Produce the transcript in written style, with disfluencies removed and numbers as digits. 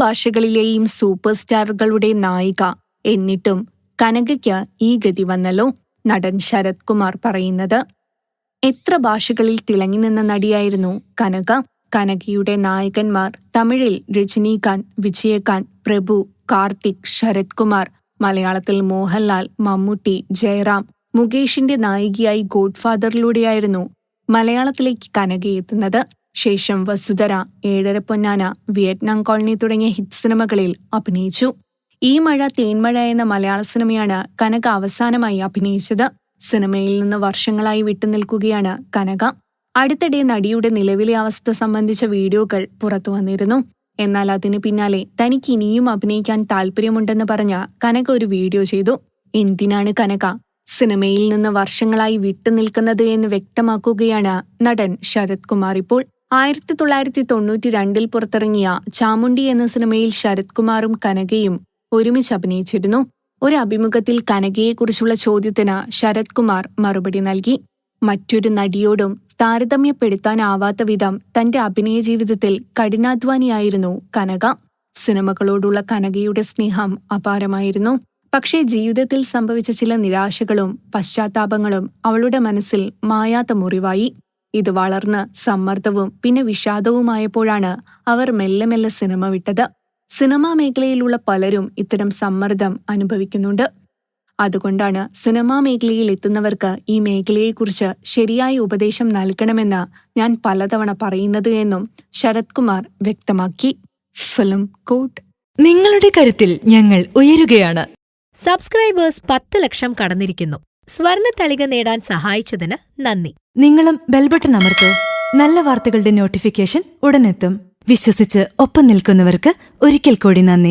ഭാഷകളിലെയും super സ്റ്റാറുകളുടെ നായിക. എന്നിട്ടും കനകയ്ക്ക് ഈ ഗതി വന്നല്ലോ. നടൻ ശരത് കുമാർ പറയുന്നത്. എത്ര ഭാഷകളിൽ തിളങ്ങി നിന്ന നടിയായിരുന്നു കനക. കനകയുടെ നായകന്മാർ തമിഴിൽ രജനീകാന്ത്, വിജയകാന്ത്, പ്രഭു, കാർത്തിക്, ശരത് കുമാർ. മലയാളത്തിൽ മോഹൻലാൽ, മമ്മൂട്ടി, ജയറാം. മുകേഷിന്റെ നായികയായി ഗോഡ്ഫാദറിലൂടെയായിരുന്നു മലയാളത്തിലേക്ക് കനകയെത്തുന്നത്. ശേഷം വസുധര, ഏഴര പൊന്നാന, വിയറ്റ്നാം കോളനി തുടങ്ങിയ ഹിറ്റ് സിനിമകളിൽ അഭിനയിച്ചു. ഈ മഴ തേന്മഴ എന്ന മലയാള സിനിമയാണ് കനക അവസാനമായി അഭിനയിച്ചത്. സിനിമയിൽ നിന്ന് വർഷങ്ങളായി വിട്ടുനിൽക്കുകയാണ് കനക. അടുത്തിടെ നടിയുടെ നിലവിലെ അവസ്ഥ സംബന്ധിച്ച വീഡിയോകൾ പുറത്തുവന്നിരുന്നു. എന്നാൽ അതിന് പിന്നാലെ തനിക്ക് ഇനിയും അഭിനയിക്കാൻ താല്പര്യമുണ്ടെന്ന് പറഞ്ഞ കനക ഒരു വീഡിയോ ചെയ്തു. എന്തിനാണ് കനക സിനിമയിൽ നിന്ന് വർഷങ്ങളായി വിട്ടുനിൽക്കുന്നത് എന്ന് വ്യക്തമാക്കുകയാണ് നടൻ ശരത് കുമാർ ഇപ്പോൾ. 1992 പുറത്തിറങ്ങിയ ചാമുണ്ഡി എന്ന സിനിമയിൽ ശരത് കുമാറും കനകയും ഒരുമിച്ച് അഭിനയിച്ചിരുന്നു. ഒരു അഭിമുഖത്തിൽ കനകയെക്കുറിച്ചുള്ള ചോദ്യത്തിന് ശരത് കുമാർ മറുപടി നൽകി. മറ്റൊരു നടിയോടും താരതമ്യപ്പെടുത്താനാവാത്ത വിധം തന്റെ അഭിനയ ജീവിതത്തിൽ കഠിനാധ്വാനിയായിരുന്നു കനക. സിനിമകളോടുള്ള കനകയുടെ സ്നേഹം അപാരമായിരുന്നു. പക്ഷേ ജീവിതത്തിൽ സംഭവിച്ച ചില നിരാശകളും പശ്ചാത്താപങ്ങളും അവളുടെ മനസ്സിൽ മായാത്ത മുറിവായി. ഇത് വളർന്ന് സമ്മർദ്ദവും പിന്നെ വിഷാദവുമായപ്പോഴാണ് അവർ മെല്ലെ മെല്ലെ സിനിമ വിട്ടത്. സിനിമാ മേഖലയിലുള്ള പലരും ഇത്തരം സമ്മർദ്ദം അനുഭവിക്കുന്നുണ്ട്. അതുകൊണ്ടാണ് സിനിമാ മേഖലയിൽ എത്തുന്നവർക്ക് ഈ മേഖലയെക്കുറിച്ച് ശരിയായ ഉപദേശം നൽകണമെന്ന് ഞാൻ പലതവണ പറയുന്നത് എന്നും ശരത് കുമാർ വ്യക്തമാക്കി. ഫിലിം കോട്ട്. നിങ്ങളുടെ കരുത്തിൽ ഞങ്ങൾ ഉയരുകയാണ്. സബ്സ്ക്രൈബേഴ്സ് 10 ലക്ഷം കടന്നിരിക്കുന്നു. സ്വർണത്തളിക നേടാൻ സഹായിച്ചതിന് നന്ദി. നിങ്ങളും ബെൽബട്ടൺ അമർത്തോ. നല്ല വാർത്തകളുടെ നോട്ടിഫിക്കേഷൻ ഉടനെത്തും. വിശ്വസിച്ച് ഒപ്പം നിൽക്കുന്നവർക്ക് ഒരിക്കൽ കൂടി നന്ദി.